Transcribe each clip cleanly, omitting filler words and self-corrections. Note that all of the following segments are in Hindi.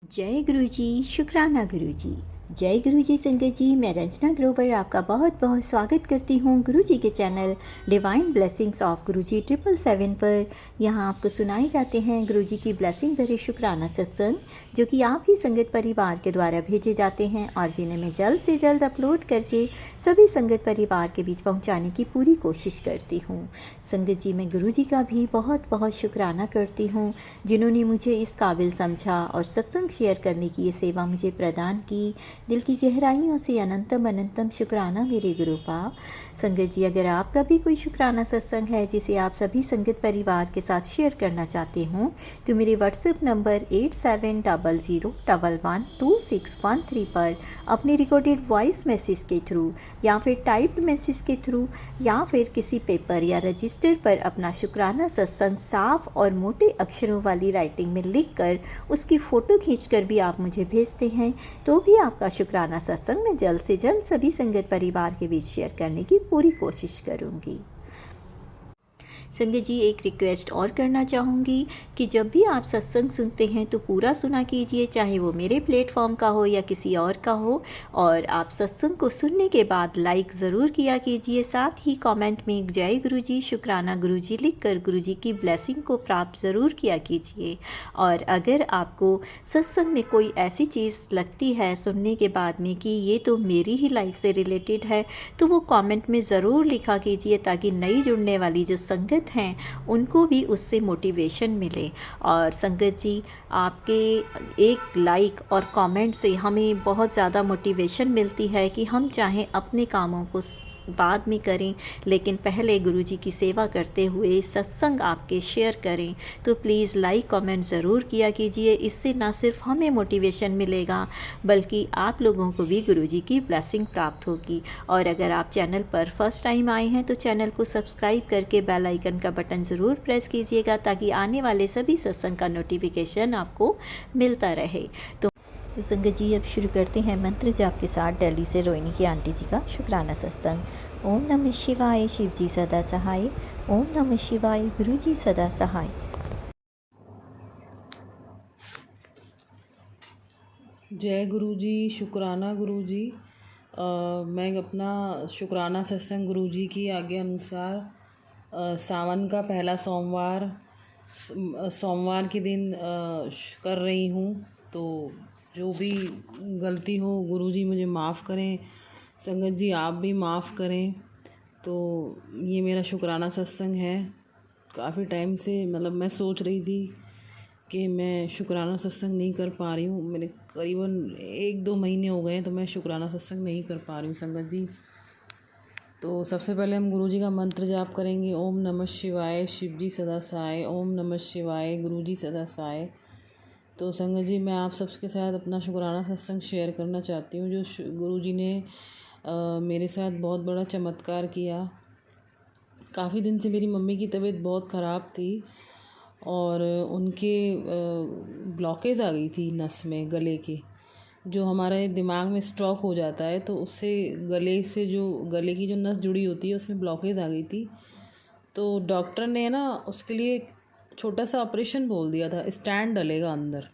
जय गुरु जी। शुक्राना गुरु जी। जय गुरु जी संगत जी, मैं रंजना ग्रोवर आपका बहुत बहुत स्वागत करती हूँ गुरु जी के चैनल डिवाइन ब्लेसिंग्स ऑफ गुरु जी 777 पर। यहाँ आपको सुनाए जाते हैं गुरु जी की ब्लेसिंग भरे शुक्राना सत्संग, जो कि आप ही संगत परिवार के द्वारा भेजे जाते हैं और जिन्हें मैं जल्द से जल्द अपलोड करके सभी संगत परिवार के बीच पहुँचाने की पूरी कोशिश करती हूँ। संगत जी, मैं गुरु जी का भी बहुत बहुत शुक्राना करती हूँ, जिन्होंने मुझे इस काबिल समझा और सत्संग शेयर करने की ये सेवा मुझे प्रदान की। दिल की गहराइयों से अनंतम अनंतम शुक्राना मेरे गुरुपा। संगत जी, अगर आपका भी कोई शुक्राना सत्संग है जिसे आप सभी संगत परिवार के साथ शेयर करना चाहते हों, तो मेरे व्हाट्सएप नंबर 8700112613 पर अपने रिकॉर्डेड वॉइस मैसेज के थ्रू या फिर टाइप्ड मैसेज के थ्रू या फिर किसी पेपर या रजिस्टर पर अपना शुक्राना सत्संग साफ और मोटे अक्षरों वाली राइटिंग में लिखकर उसकी फ़ोटो खींचकर भी आप मुझे भेजते हैं, तो भी आपका शुक्राना सत्संग मैं जल्द से जल्द सभी संगत परिवार के बीच शेयर करने की पूरी कोशिश करूँगी। संगत जी, एक रिक्वेस्ट और करना चाहूँगी कि जब भी आप सत्संग सुनते हैं तो पूरा सुना कीजिए, चाहे वो मेरे प्लेटफॉर्म का हो या किसी और का हो। और आप सत्संग को सुनने के बाद लाइक ज़रूर किया कीजिए, साथ ही कमेंट में जय गुरु जी, शुक्राना गुरु जी लिख कर गुरु जी की ब्लेसिंग को प्राप्त ज़रूर किया कीजिए। और अगर आपको सत्संग में कोई ऐसी चीज़ लगती है सुनने के बाद में कि ये तो मेरी ही लाइफ से रिलेटेड है, तो वो कमेंट में ज़रूर लिखा कीजिए, ताकि नई जुड़ने वाली जो संगत हैं उनको भी उससे मोटिवेशन मिले। और संगत जी, आपके एक लाइक और कमेंट से हमें बहुत ज़्यादा मोटिवेशन मिलती है कि हम चाहें अपने कामों को बाद में करें, लेकिन पहले गुरु जी की सेवा करते हुए सत्संग आपके शेयर करें। तो प्लीज़ लाइक कमेंट ज़रूर किया कीजिए। इससे ना सिर्फ हमें मोटिवेशन मिलेगा, बल्कि आप लोगों को भी गुरु जी की ब्लेसिंग प्राप्त होगी। और अगर आप चैनल पर फर्स्ट टाइम आए हैं तो चैनल को सब्सक्राइब करके बेल आइकन का बटन ज़रूर प्रेस कीजिएगा, ताकि आने वाले सभी सत्संग का नोटिफिकेशन आपको मिलता रहे। तो संगत जी, अब शुरू करते हैं मंत्र जाप के साथ दिल्ली से रोहिणी की आंटी जी का शुक्राना सत्संग। ओम नमः शिवाय, शिव जी सदा सहाय। ओम नमः शिवाय, गुरु जी सदा सहाय। जय गुरु जी, शुक्राना गुरु जी। मैं अपना शुक्राना सत्संग गुरु जी की आज्ञा अनुसार सावन का पहला सोमवार के दिन कर रही हूँ। तो जो भी गलती हो गुरु जी मुझे माफ़ करें, संगत जी आप भी माफ़ करें। तो ये मेरा शुक्राना सत्संग है। काफ़ी टाइम से मतलब मैं सोच रही थी कि मैं शुक्राना सत्संग नहीं कर पा रही हूँ। मेरे करीबन 1-2 महीने हो गए हैं तो मैं शुक्राना सत्संग नहीं कर पा रही हूँ संगत जी। तो सबसे पहले हम गुरु जी का मंत्र जाप करेंगे। ओम नमः शिवाय, शिव जी सदा सहाय। ओम नमः शिवाय, गुरु जी सदा सहाय। तो संगत जी, मैं आप सबके साथ अपना शुक्राना सत्संग शेयर करना चाहती हूँ, जो गुरु जी ने मेरे साथ बहुत बड़ा चमत्कार किया। काफ़ी दिन से मेरी मम्मी की तबीयत बहुत ख़राब थी और उनके ब्लॉकेज आ गई थी नस में, गले के। जो हमारे दिमाग में स्ट्रोक हो जाता है तो उससे गले की जो नस जुड़ी होती है उसमें ब्लॉकेज आ गई थी। तो डॉक्टर ने ना उसके लिए एक छोटा सा ऑपरेशन बोल दिया था, स्टैंड डलेगा अंदर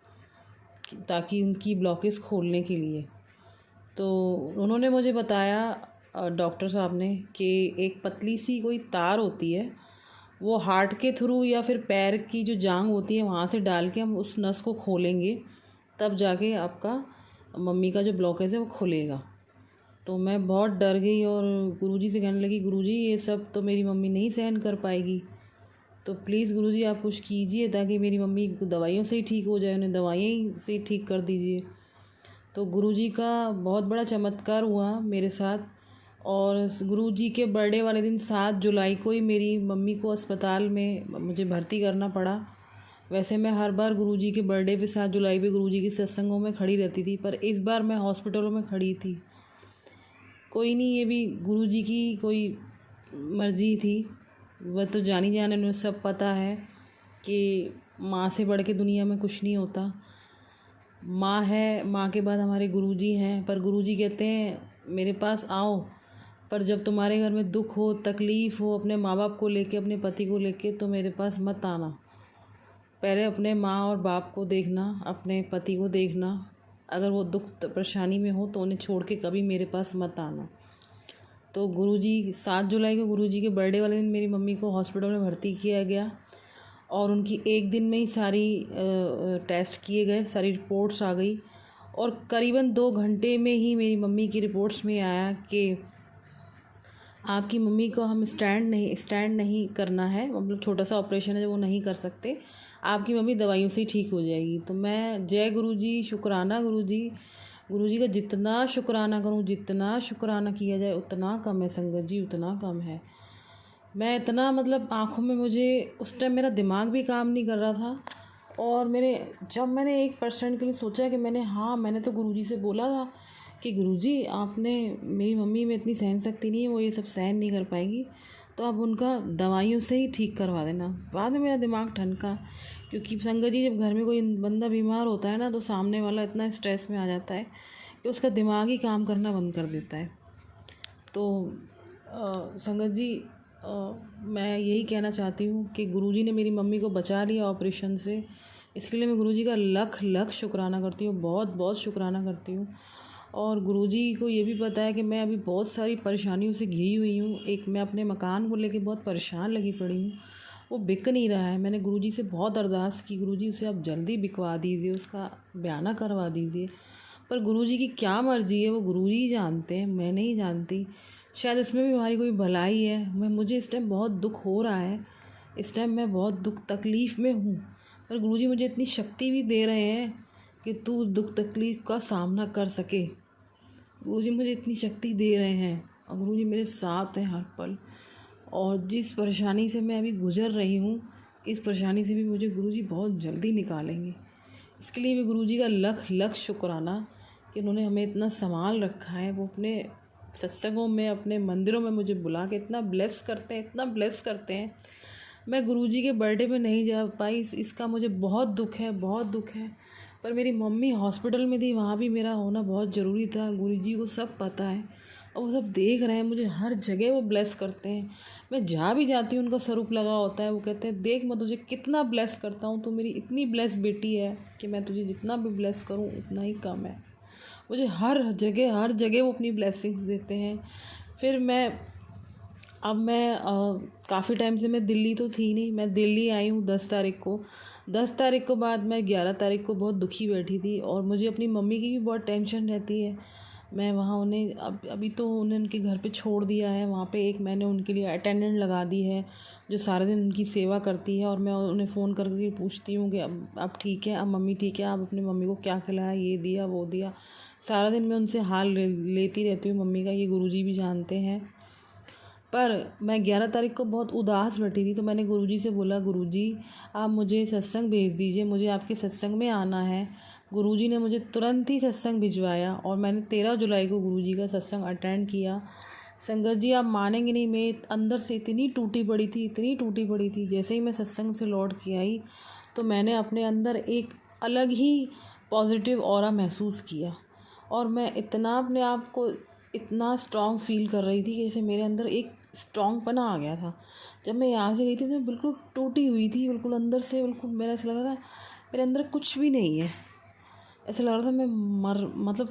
ताकि उनकी ब्लॉकेज खोलने के लिए। तो उन्होंने मुझे बताया, डॉक्टर साहब ने, कि एक पतली सी कोई तार होती है, वो हार्ट के थ्रू या फिर पैर की जो जांघ होती है वहाँ से डाल के हम उस नस को खोलेंगे, तब जाके आपका मम्मी का जो ब्लॉकेज है वो खुलेगा। तो मैं बहुत डर गई और गुरुजी से कहने लगी, गुरुजी ये सब तो मेरी मम्मी नहीं सहन कर पाएगी, तो प्लीज़ गुरुजी आप कुछ कीजिए ताकि मेरी मम्मी दवाइयों से ही ठीक हो जाए, उन्हें दवाइयाँ से ही ठीक कर दीजिए। तो गुरुजी का बहुत बड़ा चमत्कार हुआ मेरे साथ। और गुरुजी के बर्थडे वाले दिन 7 जुलाई को ही मेरी मम्मी को अस्पताल में मुझे भर्ती करना पड़ा। वैसे मैं हर बार गुरुजी के बर्थडे पे 7 जुलाई पे गुरुजी के सत्संगों में खड़ी रहती थी, पर इस बार मैं हॉस्पिटलों में खड़ी थी। कोई नहीं, ये भी गुरुजी की कोई मर्ज़ी थी। वह तो जानी जाने उन्हें सब पता है कि माँ से बढ़ के दुनिया में कुछ नहीं होता। माँ है, माँ के बाद हमारे गुरुजी हैं, पर गुरुजी कहते हैं मेरे पास आओ, पर जब तुम्हारे घर में दुख हो, तकलीफ़ हो, अपने माँ बाप को लेके, अपने पति को लेके, तो मेरे पास मत आना। पहले अपने माँ और बाप को देखना, अपने पति को देखना। अगर वो दुख परेशानी में हो तो उन्हें छोड़ के कभी मेरे पास मत आना। तो गुरुजी 7 जुलाई को गुरुजी के बर्थडे वाले दिन मेरी मम्मी को हॉस्पिटल में भर्ती किया गया और उनकी एक दिन में ही सारी टेस्ट किए गए, सारी रिपोर्ट्स आ गई और करीबन 2 घंटे में ही मेरी मम्मी की रिपोर्ट्स में आया कि आपकी मम्मी को हम स्टैंड नहीं करना है, मतलब छोटा सा ऑपरेशन है जो वो नहीं कर सकते, आपकी मम्मी दवाइयों से ही ठीक हो जाएगी। तो मैं जय गुरुजी, शुक्राना गुरुजी, गुरुजी का जितना शुक्राना करूँ, जितना शुक्राना किया जाए उतना कम है संगत जी, उतना कम है। मैं इतना मतलब आँखों में मुझे उस टाइम मेरा दिमाग भी काम नहीं कर रहा था और जब मैंने 1% के लिए सोचा कि मैंने तो गुरुजी से बोला था कि गुरुजी आपने, मेरी मम्मी में इतनी सहन शक्ति नहीं है, वो ये सब सहन नहीं कर पाएगी, तो आप उनका दवाइयों से ही ठीक करवा देना। बाद में मेरा दिमाग ठनका, क्योंकि संगत जी जब घर में कोई बंदा बीमार होता है ना तो सामने वाला इतना स्ट्रेस में आ जाता है कि उसका दिमाग ही काम करना बंद कर देता है। तो संगत जी मैं यही कहना चाहती हूँ कि गुरुजी ने मेरी मम्मी को बचा लिया ऑपरेशन से, इसके लिए मैं गुरुजी का लख लख शुक्राना करती हूँ, बहुत बहुत शुक्राना करती हूँ। और गुरुजी को ये भी पता है कि मैं अभी बहुत सारी परेशानियों से घिरी हुई हूँ। एक मैं अपने मकान को लेके बहुत परेशान लगी पड़ी हूँ, वो बिक नहीं रहा है। मैंने गुरुजी से बहुत अरदास की, गुरुजी उसे आप जल्दी बिकवा दीजिए, उसका बयाना करवा दीजिए, पर गुरुजी की क्या मर्ज़ी है वो गुरुजी जानते हैं, मैं नहीं जानती। शायद इसमें भी हमारी कोई भलाई है। मुझे इस टाइम बहुत दुख हो रहा है, इस टाइम मैं बहुत दुख तकलीफ़ में हूँ, पर गुरुजी मुझे इतनी शक्ति भी दे रहे हैं कि तू उस दुख तकलीफ़ का सामना कर सके। गुरुजी मुझे इतनी शक्ति दे रहे हैं और गुरुजी मेरे साथ हैं हर पल। और जिस परेशानी से मैं अभी गुज़र रही हूँ, इस परेशानी से भी मुझे गुरुजी बहुत जल्दी निकालेंगे। इसके लिए भी गुरुजी का लख लख शुक्राना कि उन्होंने हमें इतना संभाल रखा है। वो अपने सत्संगों में, अपने मंदिरों में मुझे बुला के इतना ब्लेस करते हैं, इतना ब्लेस करते हैं। मैं गुरुजी के बर्थडे में नहीं जा पाई, इसका मुझे बहुत दुख है, बहुत दुख है। पर मेरी मम्मी हॉस्पिटल में थी, वहाँ भी मेरा होना बहुत ज़रूरी था। गुरुजी को सब पता है और वो सब देख रहे हैं, मुझे हर जगह वो ब्लेस करते हैं। मैं जहाँ भी जाती हूँ उनका स्वरूप लगा होता है। वो कहते हैं देख मैं तुझे कितना ब्लेस करता हूँ, तो मेरी इतनी ब्लेस बेटी है कि मैं तुझे जितना भी ब्लेस करूँ उतना ही कम है। मुझे हर जगह वो अपनी ब्लेसिंग्स देते हैं। फिर अब मैं काफ़ी टाइम से मैं दिल्ली तो थी नहीं, मैं दिल्ली आई हूँ 10 तारीख को। 10 तारीख को बाद मैं 11 तारीख को बहुत दुखी बैठी थी और मुझे अपनी मम्मी की भी बहुत टेंशन रहती है। मैं वहाँ उन्हें अभी तो उन्हें उनके घर पे छोड़ दिया है। वहाँ पे एक मैंने उनके लिए अटेंडेंट लगा दी है जो सारे दिन उनकी सेवा करती है और मैं उन्हें फ़ोन करके पूछती हूँ कि अब ठीक है, अब मम्मी ठीक है, आप अपनी मम्मी को क्या खिलाया, ये दिया वो दिया। सारा दिन मैं उनसे हाल लेती रहती हूँ मम्मी का, ये गुरुजी भी जानते हैं। पर मैं 11 तारीख को बहुत उदास बैठी थी, तो मैंने गुरुजी से बोला, गुरुजी आप मुझे सत्संग भेज दीजिए, मुझे आपके सत्संग में आना है। गुरुजी ने मुझे तुरंत ही सत्संग भिजवाया और मैंने 13 जुलाई को गुरुजी का सत्संग अटेंड किया। संगत जी आप मानेंगे नहीं, मैं अंदर से इतनी टूटी पड़ी थी, इतनी टूटी पड़ी थी। जैसे ही मैं सत्संग से लौट के आई तो मैंने अपने अंदर एक अलग ही पॉजिटिव ऑरा महसूस किया और मैं इतना अपने आप को इतना स्ट्रॉन्ग फील कर रही थी कि जैसे मेरे अंदर एक स्ट्रॉन्ग पना आ गया था। जब मैं यहाँ से गई थी तो मैं बिल्कुल टूटी हुई थी, बिल्कुल अंदर से, बिल्कुल मेरा ऐसा लग रहा था मेरे अंदर कुछ भी नहीं है। ऐसा लग रहा था मैं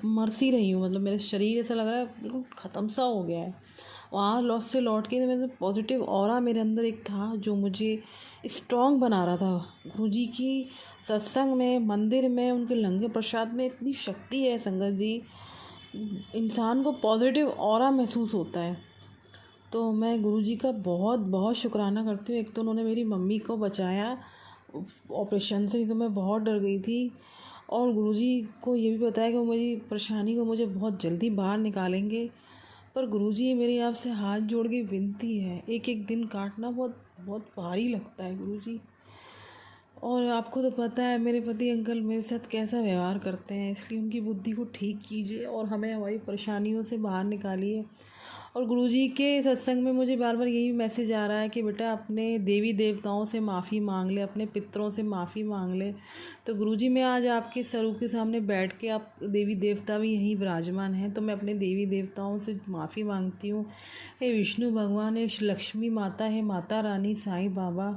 मर सी रही हूँ, मतलब मेरा शरीर ऐसा लग रहा है बिल्कुल ख़त्म सा हो गया है। वहाँ लौट के मेरे पॉजिटिव ऑरा मेरे अंदर एक था जो मुझे स्ट्रॉन्ग बना रहा था। गुरुजी की सत्संग में, मंदिर में, उनके लंगर प्रसाद में इतनी शक्ति है संगत जी, इंसान को पॉजिटिव ऑरा महसूस होता है। तो मैं गुरुजी का बहुत बहुत शुक्राना करती हूँ। एक तो उन्होंने मेरी मम्मी को बचाया ऑपरेशन से, तो मैं बहुत डर गई थी, और गुरुजी को ये भी पता है कि वो मेरी परेशानी को मुझे बहुत जल्दी बाहर निकालेंगे। पर गुरुजी मेरी आपसे हाथ जोड़ के विनती है, एक एक दिन काटना बहुत बहुत भारी लगता है गुरुजी। और आपको तो पता है मेरे पति अंकल मेरे साथ कैसा व्यवहार करते हैं, इसलिए उनकी बुद्धि को ठीक कीजिए और हमें हमारी परेशानियों से बाहर निकालिए। और गुरुजी के सत्संग में मुझे बार बार यही मैसेज आ रहा है कि बेटा अपने देवी देवताओं से माफ़ी मांग ले, अपने पितरों से माफ़ी मांग ले। तो गुरुजी मैं आज आपके स्वरूप के सामने बैठ के, आप देवी देवता भी यहीं विराजमान हैं, तो मैं अपने देवी देवताओं से माफ़ी मांगती हूँ। हे विष्णु भगवान, हे लक्ष्मी माता, हे माता रानी साईं बाबा,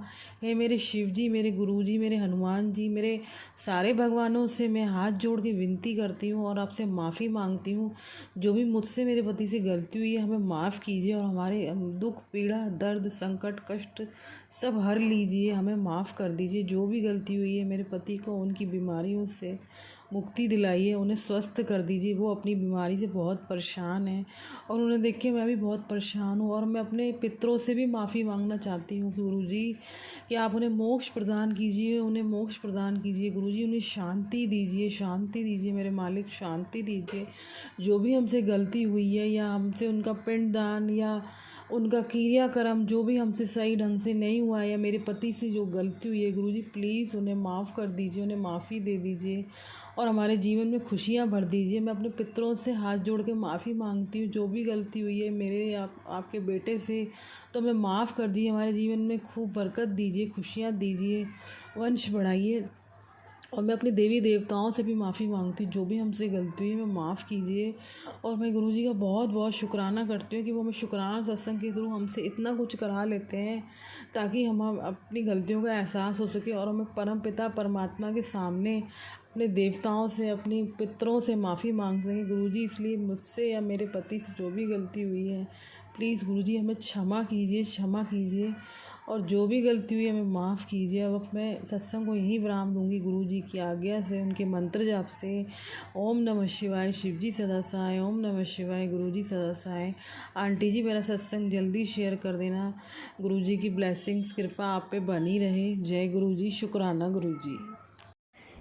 हे मेरे शिव जी, मेरे गुरुजी, मेरे हनुमान जी, मेरे सारे भगवानों से मैं हाथ जोड़ के विनती करती हूँ और आपसे माफ़ी मांगती हूँ। जो भी मुझसे, मेरे पति से गलती हुई है, हमें माफ़ कीजिए और हमारे दुख, पीड़ा, दर्द, संकट, कष्ट सब हर लीजिए, हमें माफ़ कर दीजिए। जो भी गलती हुई है मेरे पति को, उनकी बीमारियों से मुक्ति दिलाइए, उन्हें स्वस्थ कर दीजिए। वो अपनी बीमारी से बहुत परेशान हैं और उन्हें देख के मैं भी बहुत परेशान हूँ। और मैं अपने पितरों से भी माफ़ी मांगना चाहती हूँ कि गुरुजी, कि आप उन्हें मोक्ष प्रदान कीजिए, उन्हें मोक्ष प्रदान कीजिए। गुरुजी उन्हें शांति दीजिए, शांति दीजिए मेरे मालिक, शांति दीजिए। जो भी हमसे गलती हुई है या हमसे उनका पिंडदान या उनका क्रियाक्रम जो भी हमसे सही ढंग से नहीं हुआ है, या मेरे पति से जो गलती हुई है, गुरुजी प्लीज़ उन्हें माफ़ कर दीजिए, उन्हें माफ़ी दे दीजिए और हमारे जीवन में खुशियाँ भर दीजिए। मैं अपने पितरों से हाथ जोड़ के माफ़ी मांगती हूँ, जो भी गलती हुई है मेरे या आपके बेटे से, तो हमें माफ़ कर दीजिए। हमारे जीवन में खूब बरकत दीजिए, खुशियाँ दीजिए, वंश बढ़ाइए। और मैं अपने देवी देवताओं से भी माफ़ी मांगती हूँ, जो भी हमसे गलती हुई मैं माफ़ कीजिए। और मैं गुरुजी का बहुत बहुत शुक्राना करती हूँ कि वो हमें शुक्राना सत्संग के थ्रू हमसे इतना कुछ करा लेते हैं, ताकि हम अपनी गलतियों का एहसास हो सके और हमें परम पिता परमात्मा के सामने अपने देवताओं से, अपने पितरों से माफ़ी मांग सकें। गुरुजी इसलिए मुझसे या मेरे पति से जो भी गलती हुई है, प्लीज़ गुरुजी हमें क्षमा कीजिए, क्षमा कीजिए और जो भी गलती हुई हमें माफ़ कीजिए। अब मैं सत्संग को यहीं विराम दूँगी गुरुजी की आज्ञा से, उनके मंत्र जाप से। ओम नमः शिवाय, शिव जी सदा सहाय। ओम नमः शिवाय, गुरुजी सदा सहाय। आंटी जी मेरा सत्संग जल्दी शेयर कर देना। गुरुजी की ब्लेसिंग्स, कृपा आप पे बनी रहे। जय गुरुजी, शुक्राना गुरुजी।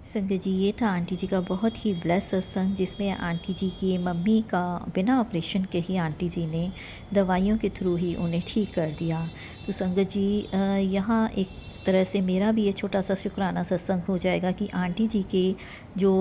संगत जी, ये था आंटी जी का बहुत ही ब्लेस सत्संग, जिसमें आंटी जी की मम्मी का बिना ऑपरेशन के ही आंटी जी ने दवाइयों के थ्रू ही उन्हें ठीक कर दिया। तो संगत जी, यहाँ एक तरह से मेरा भी ये छोटा सा शुक्राना सत्संग हो जाएगा कि आंटी जी के जो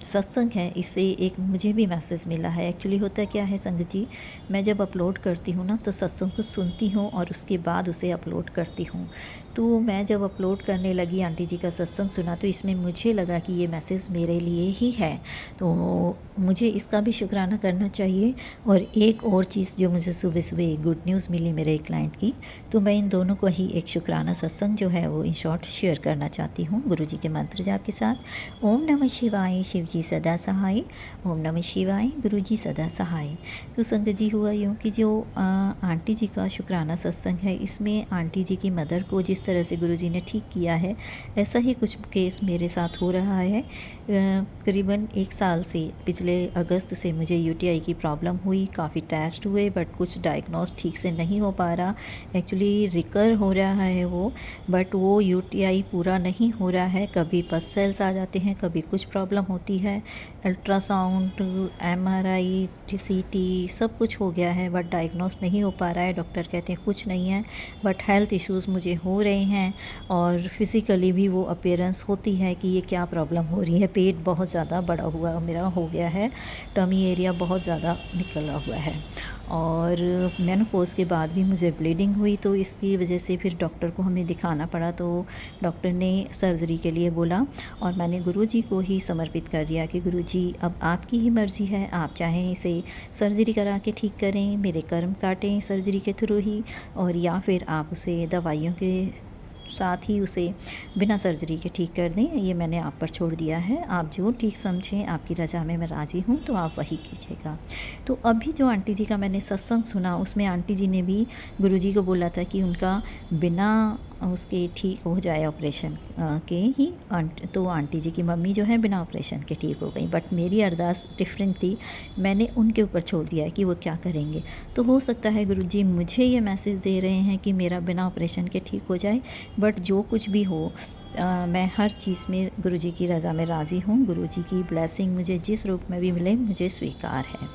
सत्संग है, इससे एक मुझे भी मैसेज मिला है। एक्चुअली होता क्या है संगत जी, मैं जब अपलोड करती हूँ ना, तो सत्संग को सुनती हूँ और उसके बाद उसे अपलोड करती हूँ। तो मैं जब अपलोड करने लगी, आंटी जी का सत्संग सुना, तो इसमें मुझे लगा कि ये मैसेज मेरे लिए ही है, तो मुझे इसका भी शुक्राना करना चाहिए। और एक और चीज़ जो मुझे सुबह सुबह एक गुड न्यूज़ मिली मेरे एक क्लाइंट की, तो मैं इन दोनों को ही एक शुक्राना सत्संग जो है वो इन शॉर्ट शेयर करना चाहती हूँ गुरुजी के मंत्र जाप के साथ। ओम नमः शिवाय, शिव जी सदा सहाय। ओम नमः शिवाय, गुरुजी सदा सहाय। तो संगत जी, हुआ यूँ कि जो आंटी जी का शुक्राना सत्संग है, इसमें आंटी जी की मदर को जिस तरह से गुरुजी ने ठीक किया है, ऐसा ही कुछ केस मेरे साथ हो रहा है। करीबन 1 साल से, पिछले अगस्त से मुझे यूटीआई की प्रॉब्लम हुई। काफ़ी टेस्ट हुए बट कुछ डायग्नोस ठीक से नहीं हो पा रहा। एक्चुअली रिकर हो रहा है वो, बट वो यूटीआई पूरा नहीं हो रहा है। कभी पस सेल्स आ जाते हैं, कभी कुछ प्रॉब्लम होती है। अल्ट्रासाउंड, एमआरआई, सीटी सब कुछ हो गया है बट डायग्नोस नहीं हो पा रहा है। डॉक्टर कहते हैं कुछ नहीं है, बट हेल्थ इश्यूज़ मुझे हो रहे हैं और फिज़िकली भी वो अपीयरेंस होती है कि ये क्या प्रॉब्लम हो रही है। पेट बहुत ज़्यादा बड़ा हुआ मेरा हो गया है, टमी एरिया बहुत ज़्यादा निकला हुआ है और मेनोपॉज़ के बाद भी मुझे ब्लीडिंग हुई, तो इसकी वजह से फिर डॉक्टर को हमें दिखाना पड़ा। तो डॉक्टर ने सर्जरी के लिए बोला और मैंने गुरुजी को ही समर्पित कर दिया कि गुरुजी अब आपकी ही मर्ज़ी है, आप चाहें इसे सर्जरी करा के ठीक करें, मेरे कर्म काटें सर्जरी के थ्रू ही, और या फिर आप उसे दवाइयों के साथ ही उसे बिना सर्जरी के ठीक कर दें। ये मैंने आप पर छोड़ दिया है, आप जो ठीक समझें, आपकी रज़ा में मैं राज़ी हूँ, तो आप वही कीजिएगा। तो अभी जो आंटी जी का मैंने सत्संग सुना, उसमें आंटी जी ने भी गुरुजी को बोला था कि उनका बिना उसके ठीक हो जाए ऑपरेशन के ही। तो आंटी जी की मम्मी जो है बिना ऑपरेशन के ठीक हो गई, बट मेरी अरदास डिफरेंट थी। मैंने उनके ऊपर छोड़ दिया है कि वो क्या करेंगे। तो हो सकता है गुरुजी मुझे ये मैसेज दे रहे हैं कि मेरा बिना ऑपरेशन के ठीक हो जाए, बट जो कुछ भी हो, मैं हर चीज़ में गुरुजी की रज़ा में राज़ी हूँ। गुरुजी की ब्लेसिंग मुझे जिस रूप में भी मिले, मुझे स्वीकार है।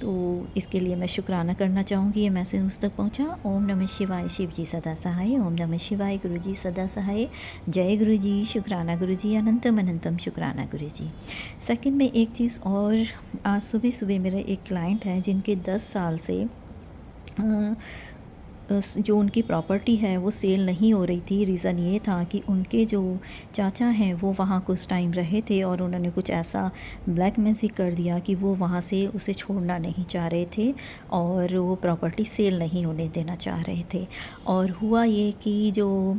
तो इसके लिए मैं शुक्राना करना चाहूँगी, ये मैसेज मुझ तक पहुँचा। ओम नमः शिवाय, शिव जी सदा सहाय। ओम नमः शिवाय, गुरुजी सदा सहाय। जय गुरुजी, शुक्राना गुरुजी, अनंतम अनंतम शुक्राना गुरुजी। सेकंड में एक चीज़ और, आज सुबह सुबह मेरा एक क्लाइंट है जिनके 10 साल से जो उनकी प्रॉपर्टी है वो सेल नहीं हो रही थी। रीज़न ये था कि उनके जो चाचा हैं वो वहाँ कुछ टाइम रहे थे और उन्होंने कुछ ऐसा ब्लैक मैजिक कर दिया कि वो वहाँ से उसे छोड़ना नहीं चाह रहे थे और वो प्रॉपर्टी सेल नहीं होने देना चाह रहे थे। और हुआ ये कि जो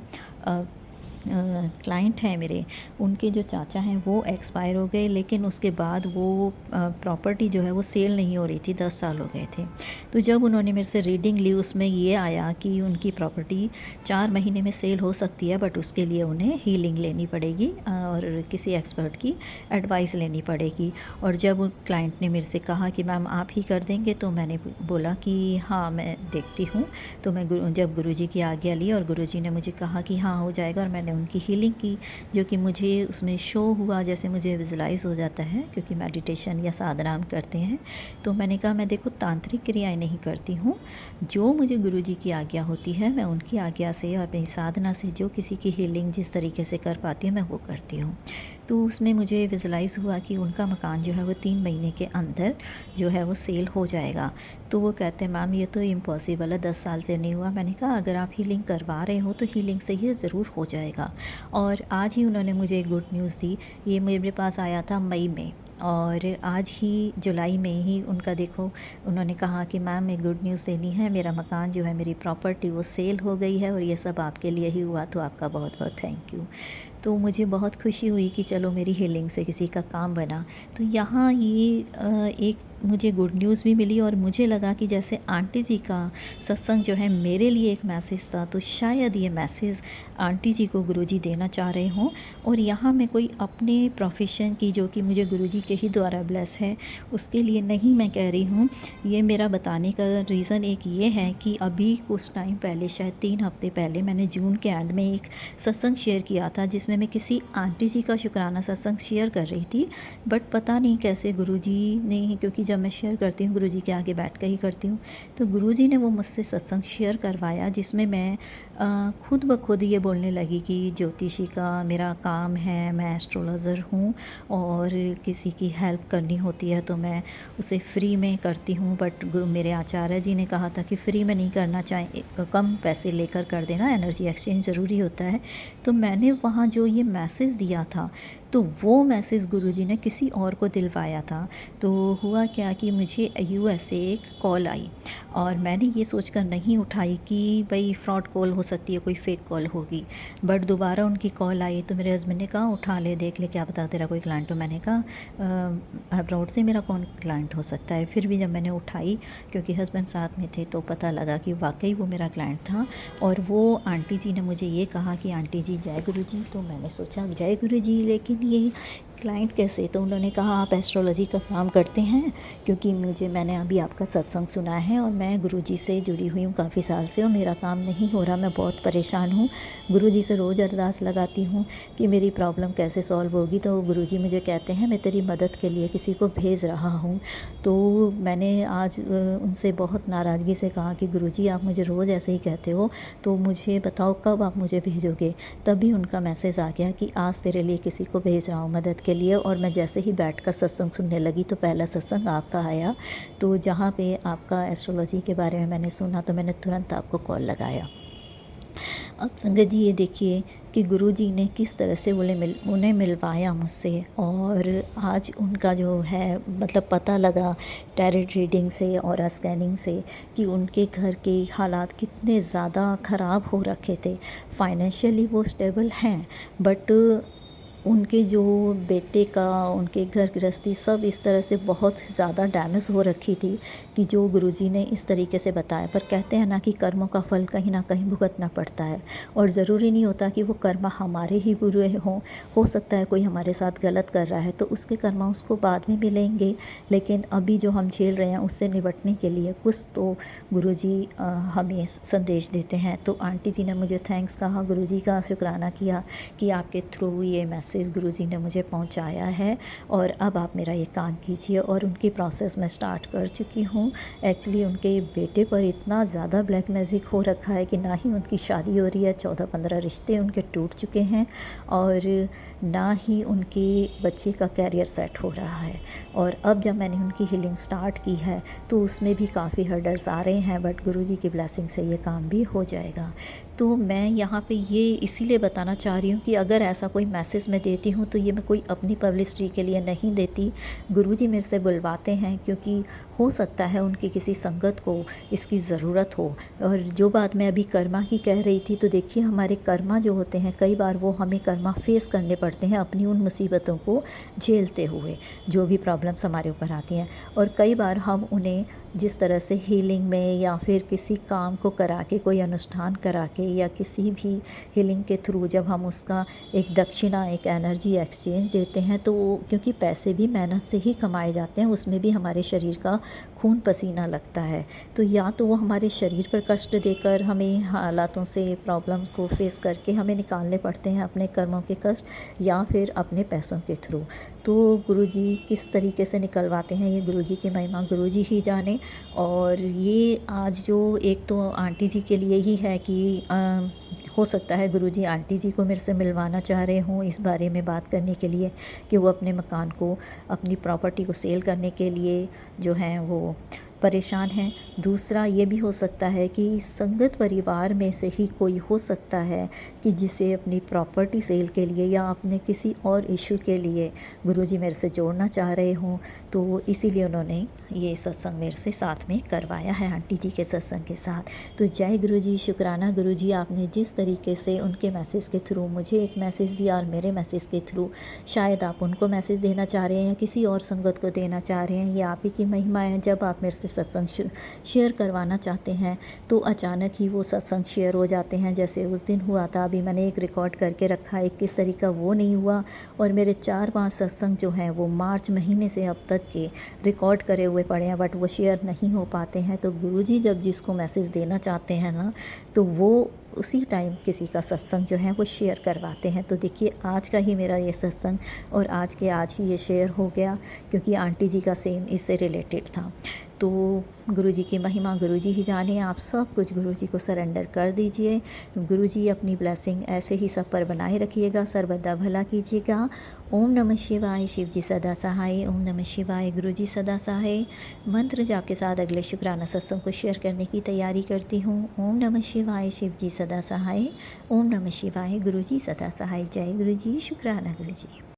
क्लाइंट हैं मेरे, उनके जो चाचा हैं वो एक्सपायर हो गए, लेकिन उसके बाद वो प्रॉपर्टी जो है वो सेल नहीं हो रही थी, 10 साल हो गए थे। तो जब उन्होंने मेरे से रीडिंग ली उसमें ये आया कि उनकी प्रॉपर्टी 4 महीने में सेल हो सकती है, बट उसके लिए उन्हें हीलिंग लेनी पड़ेगी और किसी एक्सपर्ट की एडवाइस लेनी पड़ेगी। और जब क्लाइंट ने मेरे से कहा कि मैम आप ही कर देंगे, तो मैंने बोला कि हाँ मैं देखती हूँ। तो मैं जब गुरुजी की आज्ञा ली और गुरुजी ने मुझे कहा कि हाँ हो जाएगा, और मैंने उनकी हीलिंग की, जो कि मुझे उसमें शो हुआ जैसे मुझे विजुलाइज हो जाता है, क्योंकि मेडिटेशन या साधना हम करते हैं। तो मैंने कहा मैं देखो तांत्रिक क्रियाएं नहीं करती हूँ, जो मुझे गुरुजी की आज्ञा होती है मैं उनकी आज्ञा से और अपनी साधना से जो किसी की हीलिंग जिस तरीके से कर पाती हूँ मैं वो करती हूँ। तो उसमें मुझे विजुलाइज हुआ कि उनका मकान जो है वो 3 महीने के अंदर जो है वो सेल हो जाएगा। तो वो कहते हैं मैम ये तो इम्पॉसिबल है, 10 साल से नहीं हुआ। मैंने कहा अगर आप हीलिंग करवा रहे हो तो हीलिंग से ये ज़रूर हो जाएगा। और आज ही उन्होंने मुझे एक गुड न्यूज़ दी। ये मेरे पास आया था मई में, और आज ही जुलाई में ही उनका देखो उन्होंने कहा कि मैम एक गुड न्यूज़ देनी है, मेरा मकान जो है मेरी प्रॉपर्टी वो सेल हो गई है और ये सब आपके लिए ही हुआ, तो आपका बहुत बहुत थैंक यू। तो मुझे बहुत खुशी हुई कि चलो मेरी हीलिंग से किसी का काम बना। तो यहाँ ये एक मुझे गुड न्यूज़ भी मिली और मुझे लगा कि जैसे आंटी जी का सत्संग जो है मेरे लिए एक मैसेज था, तो शायद ये मैसेज आंटी जी को गुरुजी देना चाह रहे हों। और यहाँ मैं कोई अपने प्रोफेशन की, जो कि मुझे गुरुजी के ही द्वारा ब्लेस है, उसके लिए नहीं मैं कह रही हूँ। ये मेरा बताने का रीज़न एक ये है कि अभी कुछ टाइम पहले, शायद 3 हफ्ते पहले, मैंने जून के एंड में एक सत्संग शेयर किया था जिसमें मैं किसी आंटी जी का शुक्राना सत्संग शेयर कर रही थी। बट पता नहीं कैसे गुरुजी ने, क्योंकि जब मैं शेयर करती हूँ गुरुजी के आगे बैठ कर ही करती हूँ, तो गुरुजी ने वो मुझसे सत्संग शेयर करवाया जिसमें मैं खुद ब खुद ये बोलने लगी कि ज्योतिषी का मेरा काम है, मैं एस्ट्रोलॉज़र हूँ और किसी की हेल्प करनी होती है तो मैं उसे फ्री में करती हूँ। बट मेरे आचार्य जी ने कहा था कि फ्री में नहीं करना, चाहे कम पैसे लेकर कर देना, एनर्जी एक्सचेंज ज़रूरी होता है। तो मैंने वहाँ जो ये मैसेज दिया था, तो वो मैसेज गुरुजी ने किसी और को दिलवाया था। तो हुआ क्या कि मुझे यूएस से एक कॉल आई और मैंने ये सोचकर नहीं उठाई कि भाई फ्रॉड कॉल हो सकती है, कोई फेक कॉल होगी। बट दोबारा उनकी कॉल आई तो मेरे हस्बैंड ने कहा उठा ले, देख ले क्या पता तेरा कोई क्लाइंट हो। मैंने कहा अब्रॉड से मेरा कौन क्लाइंट हो सकता है। फिर भी जब मैंने उठाई, क्योंकि हस्बैंड साथ में थे, तो पता लगा कि वाकई वो मेरा क्लाइंट था। और वो आंटी जी ने मुझे ये कहा कि आंटी जी जय गुरु जी। तो मैंने सोचा जय गुरु जी, लेकिन ये क्लाइंट कैसे? तो उन्होंने कहा आप एस्ट्रोलॉजी का काम करते हैं, क्योंकि मैंने अभी आपका सत्संग सुना है और मैं गुरुजी से जुड़ी हुई हूँ काफ़ी साल से और मेरा काम नहीं हो रहा, मैं बहुत परेशान हूँ। गुरुजी से रोज़ अरदास लगाती हूँ कि मेरी प्रॉब्लम कैसे सॉल्व होगी, तो गुरुजी मुझे कहते हैं मैं तेरी मदद के लिए किसी को भेज रहा हूँ। तो मैंने आज उनसे बहुत नाराज़गी से कहा कि गुरुजी आप मुझे रोज़ ऐसे ही कहते हो, तो मुझे बताओ कब आप मुझे भेजोगे। तभी उनका मैसेज आ गया कि आज तेरे लिए किसी को भेज रहा हूँ मदद के लिए। और मैं जैसे ही बैठकर सत्संग सुनने लगी तो पहला सत्संग आपका आया, तो जहाँ पे आपका एस्ट्रोलॉजी के बारे में मैंने सुना तो मैंने तुरंत आपको कॉल लगाया। अब संगत जी ये देखिए कि गुरुजी ने किस तरह से उन्हें मिलवाया मुझसे, और आज उनका जो है मतलब पता लगा टैरेट रीडिंग से और स्कैनिंग से कि उनके घर के हालात कितने ज़्यादा ख़राब हो रखे थे। फाइनेंशियली वो स्टेबल हैं, बट उनके जो बेटे का, उनके घर गृहस्थी सब इस तरह से बहुत ज़्यादा डैमेज हो रखी थी कि जो गुरुजी ने इस तरीके से बताया। पर कहते हैं ना कि कर्मों का फल कहीं ना कहीं भुगतना पड़ता है, और ज़रूरी नहीं होता कि वो कर्म हमारे ही बुरे हों। हो सकता है कोई हमारे साथ गलत कर रहा है तो उसके कर्म उसको बाद में मिलेंगे, लेकिन अभी जो हम झेल रहे हैं उससे निपटने के लिए कुछ तो गुरुजी हमें संदेश देते हैं। तो आंटी जी ने मुझे थैंक्स कहा, गुरुजी का शुक्राना किया कि आपके थ्रू ये मैसेज मैसेज गुरुजी ने मुझे पहुंचाया है और अब आप मेरा ये काम कीजिए। और उनकी प्रोसेस मैं स्टार्ट कर चुकी हूँ। एक्चुअली उनके बेटे पर इतना ज़्यादा ब्लैक मैजिक हो रखा है कि ना ही उनकी शादी हो रही है, 14-15 रिश्ते उनके टूट चुके हैं और ना ही उनके बच्चे का कैरियर सेट हो रहा है। और अब जब मैंने उनकी हीलिंग स्टार्ट की है तो उसमें भी काफ़ी हर्डल्स आ रहे हैं, बट गुरुजी की ब्लेसिंग से ये काम भी हो जाएगा। तो मैं यहाँ पे ये इसीलिए बताना चाह रही हूँ कि अगर ऐसा कोई मैसेज मैं देती हूँ तो ये मैं कोई अपनी पब्लिसिटी के लिए नहीं देती। गुरुजी मेरे से बुलवाते हैं क्योंकि हो सकता है उनकी किसी संगत को इसकी ज़रूरत हो। और जो बात मैं अभी कर्मा की कह रही थी, तो देखिए हमारे कर्मा जो होते हैं कई बार वो हमें कर्मा फेस करने पड़ते हैं अपनी उन मुसीबतों को झेलते हुए, जो भी प्रॉब्लम्स हमारे ऊपर आती हैं। और कई बार हम उन्हें जिस तरह से हीलिंग में या फिर किसी काम को करा के, कोई अनुष्ठान करा के या किसी भी हीलिंग के थ्रू जब हम उसका एक दक्षिणा, एक एनर्जी एक्सचेंज देते हैं, तो वो क्योंकि पैसे भी मेहनत से ही कमाए जाते हैं, उसमें भी हमारे शरीर का खून पसीना लगता है। तो या तो वो हमारे शरीर पर कष्ट देकर हमें हालातों से, प्रॉब्लम्स को फेस करके हमें निकालने पड़ते हैं अपने कर्मों के कष्ट, या फिर अपने पैसों के थ्रू। तो गुरुजी किस तरीके से निकलवाते हैं ये गुरुजी की महिमा गुरुजी ही जाने। और ये आज जो एक तो आंटी जी के लिए ही है कि हो सकता है गुरुजी आंटी जी को मेरे से मिलवाना चाह रहे हों इस बारे में बात करने के लिए कि वो अपने मकान को, अपनी प्रॉपर्टी को सेल करने के लिए जो हैं वो परेशान हैं। दूसरा ये भी हो सकता है कि संगत परिवार में से ही कोई हो सकता है कि जिसे अपनी प्रॉपर्टी सेल के लिए या अपने किसी और इशू के लिए गुरुजी मेरे से जोड़ना चाह रहे हों, तो इसीलिए उन्होंने ये सत्संग मेरे से साथ में करवाया है आंटी जी के सत्संग के साथ। तो जय गुरुजी, शुक्राना गुरुजी, आपने जिस तरीके से उनके मैसेज के थ्रू मुझे एक मैसेज दिया और मेरे मैसेज के थ्रू शायद आप उनको मैसेज देना चाह रहे हैं या किसी और संगत को देना चाह रहे हैं, ये आप ही की महिमा है। जब आप मेरे से सत्संग शेयर करवाना चाहते हैं तो अचानक ही वो सत्संग शेयर हो जाते हैं। जैसे उस दिन हुआ था, अभी मैंने एक रिकॉर्ड करके रखा है 21 तारीख का, वो नहीं हुआ। और मेरे 4-5 सत्संग जो हैं वो मार्च महीने से अब तक के रिकॉर्ड करे हुए पड़े हैं, बट वो शेयर नहीं हो पाते हैं। तो गुरुजी जब जिसको मैसेज देना चाहते हैं ना, तो वो उसी टाइम किसी का सत्संग जो है वो शेयर करवाते हैं। तो देखिए आज का ही मेरा ये सत्संग और आज के आज ही ये शेयर हो गया, क्योंकि आंटी जी का सेम इससे रिलेटेड था। तो गुरुजी की महिमा गुरुजी ही जाने। आप सब कुछ गुरुजी को सरेंडर कर दीजिए। गुरुजी अपनी ब्लेसिंग ऐसे ही सब पर बनाए रखिएगा, सर्वदा भला कीजिएगा। ओम नमः शिवाय, शिव जी सदा सहाय। ओम नमः शिवाय, गुरुजी सदा सहाय। मंत्र जाप के साथ अगले शुक्राना सत्संग को शेयर करने की तैयारी करती हूँ। ओम नमः शिवाय, शिव जी सदा सहाय। ओम नमः शिवाय, गुरुजी सदा सहाय। जय गुरुजी, शुक्राना गुरुजी।